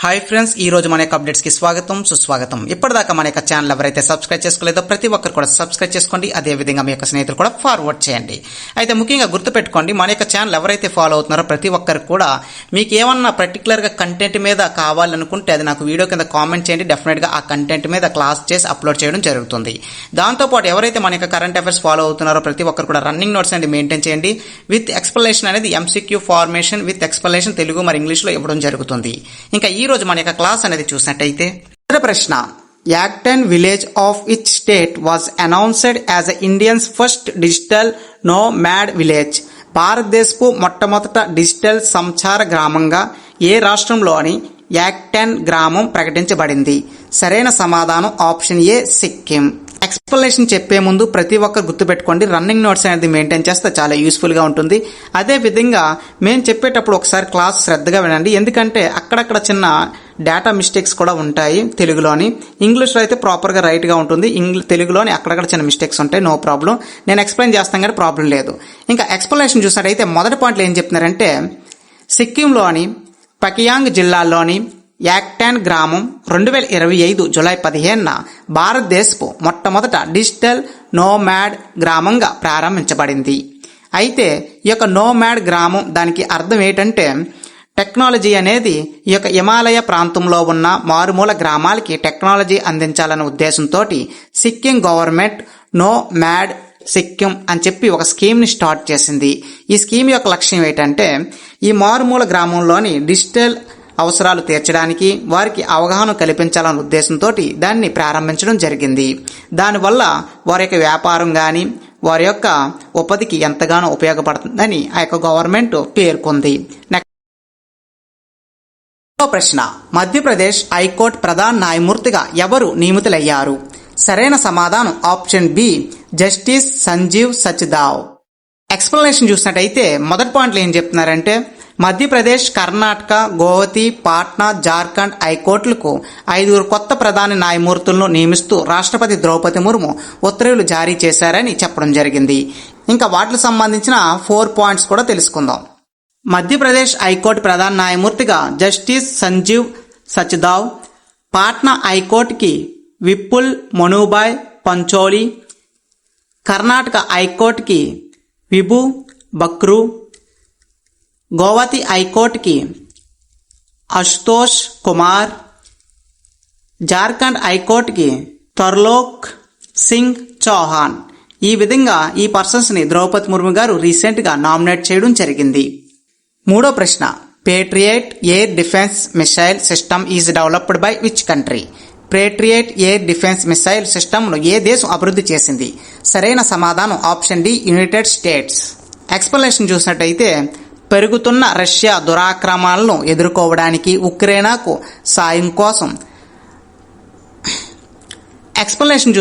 Hi friends, ఈ రోజు మన యొక్క అప్డేట్స్ కి స్వాగతం సుస్వాగతం. ఇప్పటిదాకా మన యొక్క ఛానల్ ఎవరైతే సబ్స్క్రైబ్ చేసుకోలేదో ప్రతి ఒక్కరు కూడా సబ్స్క్రైబ్ చేసుకోండి. అదే విధంగా మీ యొక్క స్నేహితులు కూడా ఫార్వర్డ్ చేయండి. అయితే ముఖ్యంగా గుర్తుపెట్టుకోండి, మన యొక్క ఛానల్ ఎవరైతే ఫాలో అవుతున్నారో ప్రతి ఒక్కరికి కూడా మీకు ఏమన్నా పర్టికులర్ గా కంటెంట్ మీద కావాలనుకుంటే అది నాకు వీడియో కింద కామెంట్ చేయండి. డెఫినెట్ గా ఆ కంటెంట్ మీద క్లాస్ చేసి అప్లోడ్ చేయడం జరుగుతుంది. దాంతోపాటు ఎవరైతే మన యొక్క కరెంట్ అఫైర్స్ ఫాలో అవుతున్నారో ప్రతి ఒక్కరు కూడా రన్నింగ్ నోట్స్ అనేది మెయింటైన్ చేయండి. విత్ ఎక్స్ప్లెనేషన్ అనేది MCQ formation with explanation Telugu మరి ఇంగ్లీష్ లో ఇవ్వడం జరుగుతుంది. ఇంకా ఈ రోజు మన యొక్క క్లాస్ అనేది చూసినట్టయితే మొదటి ప్రశ్న, యాక్టన్ విలేజ్ ఆఫ్ ఇచ్ state was announced as Indians first digital nomad village. భారతదేశపు మొట్టమొదట డిజిటల్ సంచార గ్రామంగా ఏ రాష్ట్రంలోని యాక్టన్ గ్రామం ప్రకటించబడింది? సరైన సమాధానం ఆప్షన్ ఏ, సిక్కిం. ఎక్స్ప్లెనేషన్ చెప్పే ముందు ప్రతి ఒక్కరు గుర్తుపెట్టుకోండి, రన్నింగ్ నోట్స్ అనేది మెయింటైన్ చేస్తే చాలా యూస్ఫుల్ గా ఉంటుంది. అదే విధంగా మేము చెప్పేటప్పుడు ఒకసారి క్లాస్ శ్రద్ధగా వినండి, ఎందుకంటే అక్కడక్కడ చిన్న డేటా మిస్టేక్స్ కూడా ఉంటాయి. తెలుగులోని ఇంగ్లీష్లో అయితే ప్రాపర్గా రైట్గా ఉంటుంది, తెలుగులోని అక్కడక్కడ చిన్న మిస్టేక్స్ ఉంటాయి. నో ప్రాబ్లం, నేను ఎక్స్ప్లెయిన్ చేస్తాను కానీ ప్రాబ్లం లేదు. ఇంకా ఎక్స్ప్లెనేషన్ చూసినట్టయితే మొదటి పాయింట్లో ఏం చెప్తున్నారంటే, సిక్కింలోని పకియాంగ్ జిల్లాలోని యాక్టాన్ గ్రామం 2025 జూలై 15న భారతదేశపు మొట్టమొదట డిజిటల్ నోమాడ్ గ్రామంగా ప్రారంభించబడింది. అయితే ఈ యొక్క నోమాడ్ గ్రామం దానికి అర్థం ఏంటంటే, టెక్నాలజీ అనేది ఈ యొక్క హిమాలయ ప్రాంతంలో ఉన్న మారుమూల గ్రామాలకి టెక్నాలజీ అందించాలనే ఉద్దేశంతో సిక్కిం గవర్నమెంట్ నోమాడ్ సిక్కిం అని చెప్పి ఒక స్కీమ్ని స్టార్ట్ చేసింది. ఈ స్కీమ్ యొక్క లక్ష్యం ఏంటంటే, ఈ మారుమూల గ్రామంలోని డిజిటల్ అవసరాలు తీర్చడానికి వారికి అవగాహన కల్పించాలనే ఉద్దేశంతో దాన్ని ప్రారంభించడం జరిగింది. దానివల్ల వారి యొక్క వ్యాపారం కానీ వారి యొక్క ఉపాధికి ఎంతగానో ఉపయోగపడుతుందని ఆ యొక్క గవర్నమెంట్ పేర్కొంది. ప్రశ్న, మధ్యప్రదేశ్ హైకోర్టు ప్రధాన న్యాయమూర్తిగా ఎవరు నియమితులయ్యారు? సరైన సమాధానం option B, justice Sanjiv Sachdev. Explanation చూసినట్టయితే మొదటి పాయింట్లో ఏం చెప్తున్నారంటే, మధ్యప్రదేశ్, కర్ణాటక, గోవతి, పాట్నా, జార్ఖండ్ హైకోర్టులకు 5 కొత్త ప్రధాన న్యాయమూర్తులను నియమిస్తూ రాష్ట్రపతి ద్రౌపది ముర్ము ఉత్తర్వులు జారీ చేశారని చెప్పడం జరిగింది. ఇంకా వాటికి సంబంధించిన 4 పాయింట్స్ కూడా తెలుసుకుందాం. మధ్యప్రదేశ్ హైకోర్టు ప్రధాన న్యాయమూర్తిగా జస్టిస్ సంజీవ్ సచ్దేవ్, పాట్నా హైకోర్టుకి విపుల్ మనుభాయ్ పంచోలి, కర్ణాటక హైకోర్టుకి విభు బక్రు, గోవతి హైకోర్టుకి అశుతోష్ కుమార్, జార్ఖండ్ హైకోర్టుకి తర్లోక్ సింగ్ చౌహాన్. ఈ విధంగా ఈ పర్సన్స్ ని ద్రౌపది ముర్ము గారు రీసెంట్ గా నామినేట్ చేయడం జరిగింది. మూడో ప్రశ్న, Patriot air defence missile system is developed by which country? Patriot air defence missile సిస్టమ్ను ఏ దేశం అభివృద్ధి చేసింది? సరైన సమాధానం option D, United States. Explanation చూసినట్టయితే, పెరుగుతున్న రష్యా దురాక్రమణలను ఎదుర్కోవడానికి ఉక్రెయిన్కు సాయం కోసం ఎక్స్ప్లెనేషన్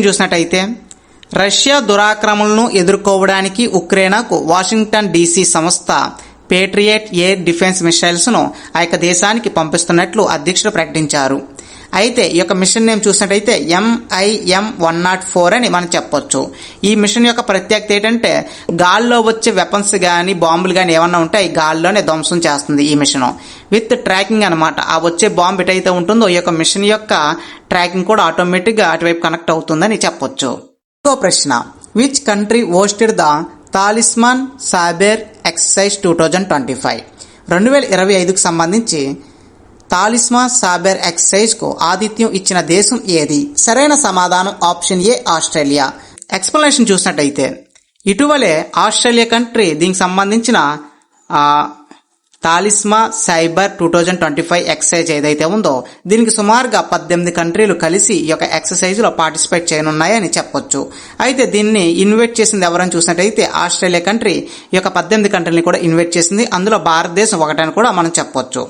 చూసినట్టయితే, రష్యా దురాక్రమణలను ఎదుర్కోవడానికి ఉక్రెయిన్కు వాషింగ్టన్ డీసీ సంస్థ పేట్రియట్ ఎయిర్ డిఫెన్స్ మిసైల్స్ ను ఆ యొక్క దేశానికి పంపిస్తున్నట్లు అధ్యక్షుడు ప్రకటించారు. అయితే ఈ యొక్క మిషన్ నేమ్ చూసినట్టయితే MIM-104 అని మనం చెప్పొచ్చు. ఈ మిషన్ యొక్క ప్రత్యేకత ఏంటంటే, గాల్లో వచ్చే వెపన్స్ కానీ బాంబులు కానీ ఏమన్నా ఉంటే ఈ గాల్లోనే ధ్వంసం చేస్తుంది ఈ మిషన్ విత్ ట్రాకింగ్ అనమాట. ఆ వచ్చే బాంబు ఎటైతే ఉంటుందో ఈ యొక్క మిషన్ యొక్క ట్రాకింగ్ కూడా ఆటోమేటిక్గా అటువైపు కనెక్ట్ అవుతుందని చెప్పొచ్చు. ఇంకో ప్రశ్న, which country hosted the Talisman Sabre exercise 2025? 2025కు సంబంధించి తాలిస్మాన్ సాబెర్ ఎక్సర్సైజ్ కు ఆతిథ్యం ఇచ్చిన దేశం ఏది? సరైన సమాధానం ఆప్షన్ ఏ, ఆస్ట్రేలియా. ఎక్స్ప్లెనేషన్ చూసినట్టయితే, ఇటీవలే ఆస్ట్రేలియా కంట్రీ దీనికి సంబంధించిన తాలిస్మా సైబర్ 2025 ఎక్సర్సైజ్ ఏదైతే ఉందో దీనికి సుమారుగా 18 కంట్రీలు కలిసి ఈ యొక్క ఎక్సర్సైజ్ లో పార్టిసిపేట్ చేయనున్నాయని చెప్పొచ్చు. అయితే దీన్ని ఇన్వైట్ చేసింది ఎవరని చూసినట్టయితే ఆస్ట్రేలియా కంట్రీ ఈ యొక్క 18 కంట్రీని కూడా ఇన్వైట్ చేసింది. అందులో భారతదేశం ఒకటని కూడా మనం చెప్పొచ్చు.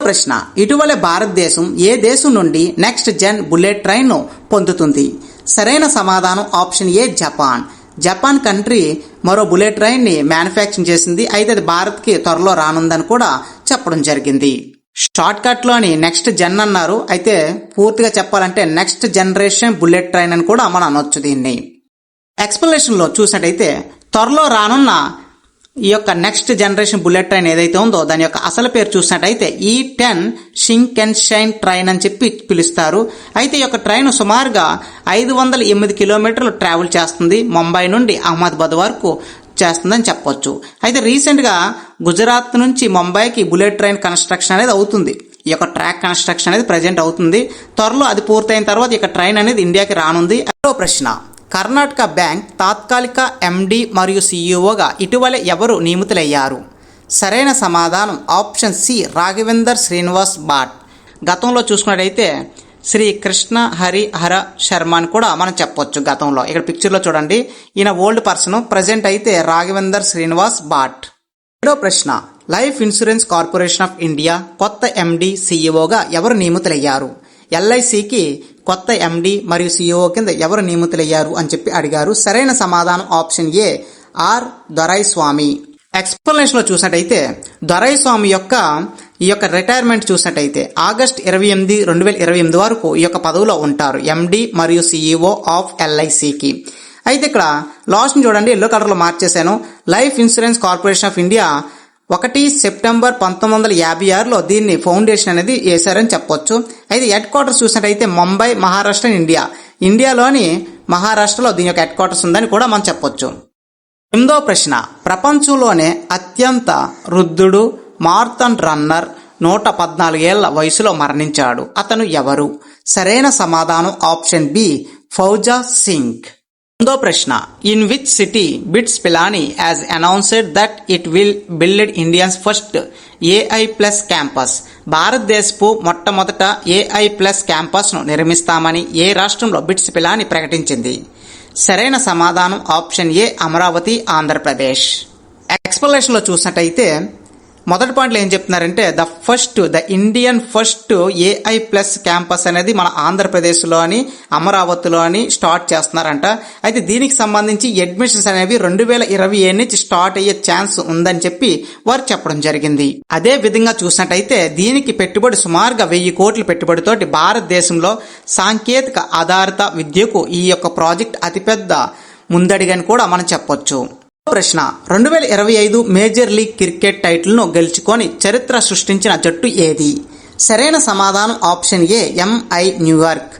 ప్రశ్న, ఇటీవల భారతదేశం ఏ దేశం నుండి నెక్స్ట్ జెన్ బుల్లెట్ ట్రైన్ ను పొందుతుంది? సరైన సమాధానం option A, Japan. Japan country మరో బుల్లెట్ ట్రైన్ ని మ్యానుఫ్యాక్చరింగ్ చేసింది. అయితే అది భారత్ కి త్వరలో రానుందని కూడా చెప్పడం జరిగింది. షార్ట్ కట్ లోని నెక్స్ట్ జెన్ అన్నారు, అయితే పూర్తిగా చెప్పాలంటే నెక్స్ట్ జనరేషన్ బుల్లెట్ ట్రైన్ అని కూడా మనం అనొచ్చు దీన్ని. ఎక్స్ప్లెనేషన్లో చూసినట్టయితే త్వరలో రానున్న ఈ యొక్క నెక్స్ట్ జనరేషన్ బుల్లెట్ ట్రైన్ ఏదైతే ఉందో దాని యొక్క అసలు పేరు చూసినట్టయితే E10 షింకెన్షైన్ ట్రైన్ అని చెప్పి పిలుస్తారు. అయితే ఈ యొక్క ట్రైన్ సుమారుగా 508 కిలోమీటర్లు ట్రావెల్ చేస్తుంది. ముంబై నుండి అహ్మదాబాద్ వరకు చేస్తుందని చెప్పొచ్చు. అయితే రీసెంట్గా గుజరాత్ నుంచి ముంబైకి బుల్లెట్ ట్రైన్ కన్స్ట్రక్షన్ అనేది అవుతుంది. ఈ యొక్క ట్రాక్ కన్స్ట్రక్షన్ అనేది ప్రజెంట్ అవుతుంది. త్వరలో అది పూర్తయిన తర్వాత ఈ యొక్క ట్రైన్ అనేది ఇండియాకి రానుంది. మరో ప్రశ్న, కర్ణాటక బ్యాంక్ తాత్కాలిక ఎండి మరియు సిఇఓగా ఇటీవల ఎవరు నియమితులయ్యారు? సరైన సమాధానం ఆప్షన్ సి, రాఘవేందర్ శ్రీనివాస్ భాట్. గతంలో చూసుకున్నట్టయితే శ్రీ కృష్ణ హరిహర శర్మ అని కూడా మనం చెప్పొచ్చు. గతంలో ఇక్కడ పిక్చర్లో చూడండి, ఈయన ఓల్డ్ పర్సన్, ప్రజెంట్ అయితే రాఘవేందర్ శ్రీనివాస్ భాట్. ఏడో ప్రశ్న, life insurance corporation of India కొత్త ఎండి సిఇఓగా ఎవరు నియమితులయ్యారు? ఎల్ఐసికి కొత్త ఎండి మరియు సిఇఓ కింద ఎవరు నియమితులయ్యారు అని చెప్పి అడిగారు. సరైన సమాధానం ఆప్షన్ ఏ, ఆర్ దొరైస్వామి. ఎక్స్ప్లెనేషన్లో చూసినట్టయితే దొరైస్వామి ఈ యొక్క రిటైర్మెంట్ చూసినట్టయితే ఆగస్ట్ 28, 2028 వరకు ఈ యొక్క పదవిలో ఉంటారు, ఎండి మరియు సిఇఓ ఆఫ్ ఎల్ఐసికి. అయితే ఇక్కడ లాస్ట్ చూడండి, ఎల్లో కలర్లో మార్చేశాను. Life insurance corporation of India 1 September 1956లో దీన్ని ఫౌండేషన్ అనేది వేశారని చెప్పొచ్చు. అయితే హెడ్ క్వార్టర్స్ చూసినట్టయితే ముంబై, మహారాష్ట్ర, ఇండియాలోని మహారాష్ట్రలో దీని యొక్క హెడ్ క్వార్టర్స్ ఉందని కూడా మనం చెప్పొచ్చు. 8వ ప్రశ్న, ప్రపంచంలోనే అత్యంత వృద్ధుడు మారథాన్ రన్నర్ 114 ఏళ్ల వయసులో మరణించాడు. అతను ఎవరు? సరైన సమాధానం ఆప్షన్ బి, ఫౌజా సింగ్. 9వ ప్రశ్న, in which city bits Pilani has announced that it will build India's first AI+ campus. భారతదేశపు మొట్టమొదట AI+ క్యాంపస్ను నిర్మిస్తామని ఏ రాష్ట్రంలో బిట్స్ పిలానీ ప్రకటించింది? సరైన సమాధానం ఆప్షన్ ఏ, అమరావతి, ఆంధ్రప్రదేశ్. ఎక్స్ప్లెనేషన్లో చూసినట్టయితే మొదటి పాయింట్లో ఏం చెప్తున్నారంటే the Indian first AI+ campus అనేది మన ఆంధ్రప్రదేశ్లోని అమరావతిలోని స్టార్ట్ చేస్తున్నారంట. అయితే దీనికి సంబంధించి అడ్మిషన్స్ అనేవి 2027 నుంచి స్టార్ట్ అయ్యే ఛాన్స్ ఉందని చెప్పి వారు చెప్పడం జరిగింది. అదే విధంగా చూసినట్టయితే దీనికి పెట్టుబడి సుమారుగా 1000 కోట్ల పెట్టుబడితోటి భారతదేశంలో సాంకేతిక ఆధారిత విద్యకు ఈ యొక్క ప్రాజెక్ట్ అతిపెద్ద ముందడిగని కూడా మనం చెప్పొచ్చు. ప్రశ్న, 2025 మేజర్ లీగ్ క్రికెట్ టైటిల్ను గెలుచుకొని చరిత్ర సృష్టించిన జట్టు ఏది? సరైన సమాధానం option A, MI New York.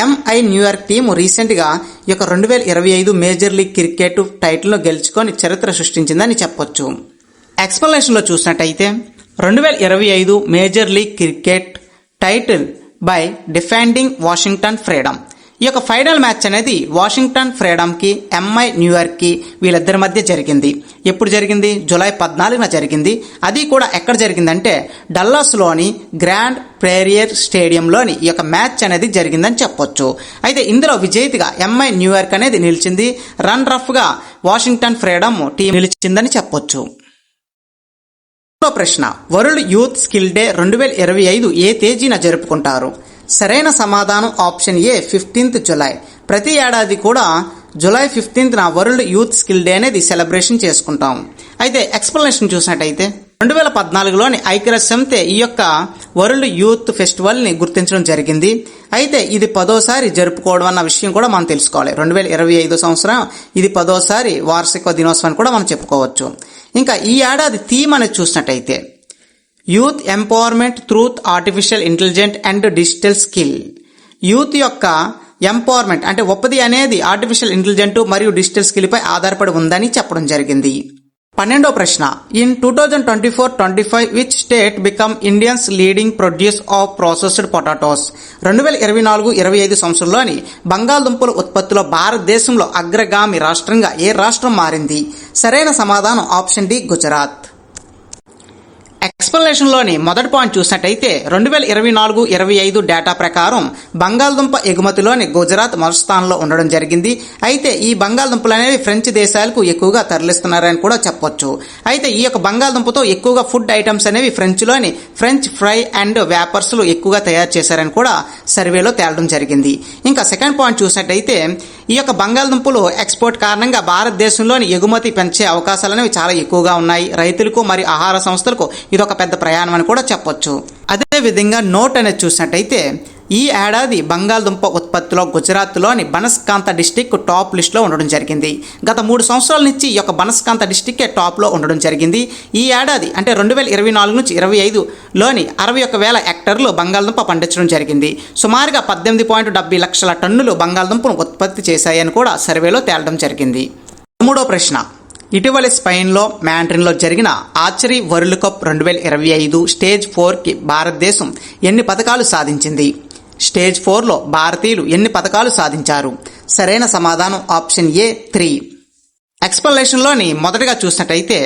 MI New York team రీసెంట్గా ఈ యొక్క 2025 మేజర్ లీగ్ క్రికెట్ టైటిల్ను గెలుచుకొని చరిత్ర సృష్టించిందని చెప్పొచ్చు. ఎక్స్ప్లెనేషన్లో చూసినట్టయితే 2025 major league cricket title by defending Washington freedom. ఈ యొక్క ఫైనల్ మ్యాచ్ అనేది వాషింగ్టన్ ఫ్రీడమ్కి MI న్యూయార్క్కి వీళ్ళిద్దరి మధ్య జరిగింది. ఎప్పుడు జరిగింది? జూలై 14న జరిగింది. అది కూడా ఎక్కడ జరిగిందంటే డల్లాస్లోని గ్రాండ్ ప్రేరియర్ స్టేడియంలోని ఈ యొక్క మ్యాచ్ అనేది జరిగిందని చెప్పొచ్చు. అయితే ఇందులో విజేతగా MI న్యూయార్క్ అనేది నిలిచింది. రన్ రఫ్గా వాషింగ్టన్ ఫ్రీడమ్ టీం నిలిచిందని చెప్పొచ్చు. ప్రశ్న, వరల్డ్ యూత్ స్కిల్ డే 2025 ఏ తేదీన జరుపుకుంటారు? సరైన సమాధానం ఆప్షన్ ఏ, 15th జులై. ప్రతి ఏడాది కూడా జూలై 15న వరల్డ్ యూత్ స్కిల్ డే అనేది సెలబ్రేషన్ చేసుకుంటాం. అయితే ఎక్స్ప్లెనేషన్ చూసినట్టయితే 2014లోని ఐక్యరాజ్య సమితి ఈ యొక్క వరల్డ్ యూత్ ఫెస్టివల్ని గుర్తించడం జరిగింది. అయితే ఇది 10వసారి జరుపుకోవడం అన్న విషయం కూడా మనం తెలుసుకోవాలి. 2025 సంవత్సరం ఇది 10వసారి వార్షిక దినోత్సవం కూడా మనం చెప్పుకోవచ్చు. ఇంకా ఈ ఏడాది థీమ్ అనేది చూసినట్టయితే youth empowerment truth artificial intelligent and digital skill. Youth యొక్క ఎంపవర్మెంట్ అంటే ఒప్పది అనేది ఆర్టిఫిషియల్ ఇంటెలిజెంట్ మరియు డిజిటల్ స్కిల్ పై ఆధారపడి ఉందని చెప్పడం జరిగింది. 12వ ప్రశ్న, in 2024-25 which state become Indians leading produce of processed potatoes. 2024-25 సంవత్సరంలోని బంగాళదుంపల ఉత్పత్తిలో భారతదేశంలో అగ్రగామి రాష్ట్రంగా ఏ రాష్ట్రం మారింది? సరైన సమాధానం ఆప్షన్ డి, గుజరాత్. ఎక్స్ప్లెనేషన్లోని మొదటి పాయింట్ చూసినట్టయితే 2024-25 డేటా ప్రకారం బంగాళదుంప ఎగుమతిలోని గుజరాత్ మొదటి స్థానంలో ఉండడం జరిగింది. అయితే ఈ బంగాళదుంపలు అనేవి ఫ్రెంచ్ దేశాలకు ఎక్కువగా తరలిస్తున్నారని కూడా చెప్పొచ్చు. అయితే ఈ యొక్క బంగాళదుంపతో ఎక్కువగా ఫుడ్ ఐటమ్స్ అనేవి ఫ్రెంచ్లోని ఫ్రెంచ్ ఫ్రై అండ్ వ్యాపర్స్లు ఎక్కువగా తయారు చేశారని కూడా సర్వేలో తేలడం జరిగింది. ఇంకా సెకండ్ పాయింట్ చూసినట్టయితే ఈ యొక్క బంగాళదుంపలు ఎక్స్పోర్ట్ కారణంగా భారతదేశంలోని ఎగుమతి పెంచే అవకాశాలు అనేవి చాలా ఎక్కువగా ఉన్నాయి. రైతులకు మరియు ఆహార సంస్థలకు ఇదొక పెద్ద ప్రయాణం అని కూడా చెప్పొచ్చు. అదే అదేవిధంగా నోట్ అనేది చూసినట్టయితే ఈ ఏడాది బంగాళదుంప ఉత్పత్తిలో గుజరాత్లోని బనస్కాంత డిస్టిక్ టాప్ లిస్టులో ఉండడం జరిగింది. గత 3 సంవత్సరాల నుంచి ఈ యొక్క బనస్కాంత డిస్టిక్కే టాప్లో ఉండడం జరిగింది. ఈ ఏడాది అంటే 2024 నుంచి 25లోని 61,000 హెక్టార్లు బంగాళదుంప పండించడం జరిగింది. సుమారుగా 18.70 లక్షల టన్నులు బంగాళదుంపను ఉత్పత్తి చేశాయని కూడా సర్వేలో తేలడం జరిగింది. 3వ ప్రశ్న, ఇటీవల స్పెయిన్లో మ్యాండ్రిన్లో జరిగిన ఆర్చరీ వరల్డ్ కప్ 2025 స్టేజ్ 4కి భారతదేశం ఎన్ని పతకాలు సాధించింది? స్టేజ్ 4లో భారతీయులు ఎన్ని పతకాలు సాధించారు? సరైన సమాధానం ఆప్షన్ ఏ 3. ఎక్స్ప్లనేషన్లోని మొదటగా చూసినట్టయితే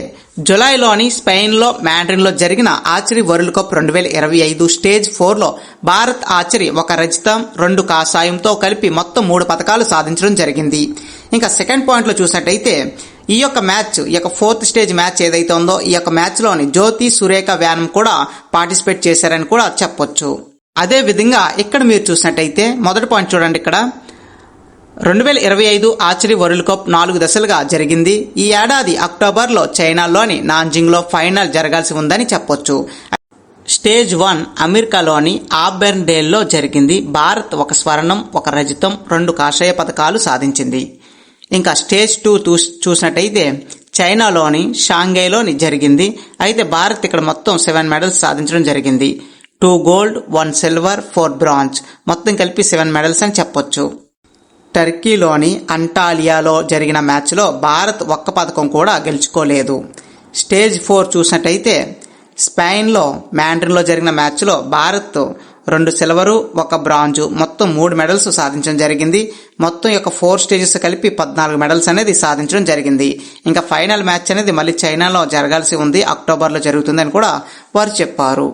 జులైలోని స్పెయిన్లో మ్యాండ్రిన్లో జరిగిన ఆర్చరీ వరల్డ్ కప్ 2025 స్టేజ్ 4లో భారత్ ఆర్చరీ 1 రజతం 2 కాషాయంతో కలిపి మొత్తం 3 పతకాలు సాధించడం జరిగింది. ఇంకా సెకండ్ పాయింట్లో చూసినట్టయితే ఈ యొక్క మ్యాచ్, ఈ యొక్క 4th స్టేజ్ మ్యాచ్ ఏదైతే ఉందో ఈ యొక్క మ్యాచ్లోని జ్యోతి సురేఖ వ్యానం కూడా పార్టిసిపేట్ చేశారని కూడా చెప్పొచ్చు. అదే విధంగా ఇక్కడ మీరు చూసినట్టయితే మొదటి పాయింట్ చూడండి, ఇక్కడ 2025 ఆర్చరీ వరల్డ్ కప్ 4 దశలుగా జరిగింది. ఈ ఏడాది అక్టోబర్లో చైనాలోని నాన్జింగ్లో ఫైనల్ జరగాల్సి ఉందని చెప్పొచ్చు. స్టేజ్ 1 అమెరికాలోని ఆబెర్న్డేల్లో జరిగింది. భారత్ 1 స్వర్ణం 1 రజతం 2 కాషాయ పతకాలు సాధించింది. ఇంకా స్టేజ్ 2 చూసినట్టయితే చైనాలోని షాంఘైలోని జరిగింది. అయితే భారత్ ఇక్కడ మొత్తం 7 మెడల్స్ సాధించడం జరిగింది. 2 గోల్డ్ 1 సిల్వర్ 4 బ్రాంజ్ మొత్తం కలిపి 7 మెడల్స్ అని చెప్పొచ్చు. టర్కీలోని అంటాలియాలో జరిగిన మ్యాచ్లో భారత్ 1 పథకం కూడా గెలుచుకోలేదు. స్టేజ్ 4 చూసినట్టయితే స్పెయిన్లో మ్యాండ్రిన్లో జరిగిన మ్యాచ్లో భారత్ 2 సిల్వరు 1 బ్రాంజు మొత్తం 3 మెడల్స్ సాధించడం జరిగింది. మొత్తం యొక్క 4 స్టేజెస్ కలిపి 14 మెడల్స్ అనేది సాధించడం జరిగింది. ఇంకా ఫైనల్ మ్యాచ్ అనేది మళ్ళీ చైనాలో జరగాల్సి ఉంది, అక్టోబర్లో జరుగుతుందని కూడా వారు చెప్పారు.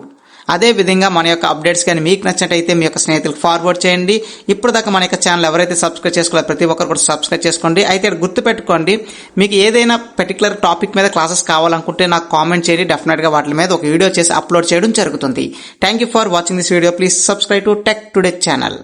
అదే విధంగా మన యొక్క అప్డేట్స్ కానీ మీకు నచ్చినట్టయితే మీ యొక్క స్నేహితులకు ఫార్వర్డ్ చేయండి. ఇప్పుడు దాకా మన యొక్క ఛానల్ ఎవరైతే సబ్స్క్రైబ్ చేసుకోవాలో ప్రతి ఒక్కరు కూడా సబ్స్క్రైబ్ చేసుకోండి. అయితే గుర్తుపెట్టుకోండి, మీకు ఏదైనా పర్టికులర్ టాపిక్ మీద క్లాసెస్ కావాలనుకుంటే నాకు కామెంట్ చేయండి. డెఫినెట్గా వాటి మీద ఒక వీడియో చేసి అప్లోడ్ చేయడం జరుగుతుంది. Thank you for watching this video. Please subscribe to tech today channel.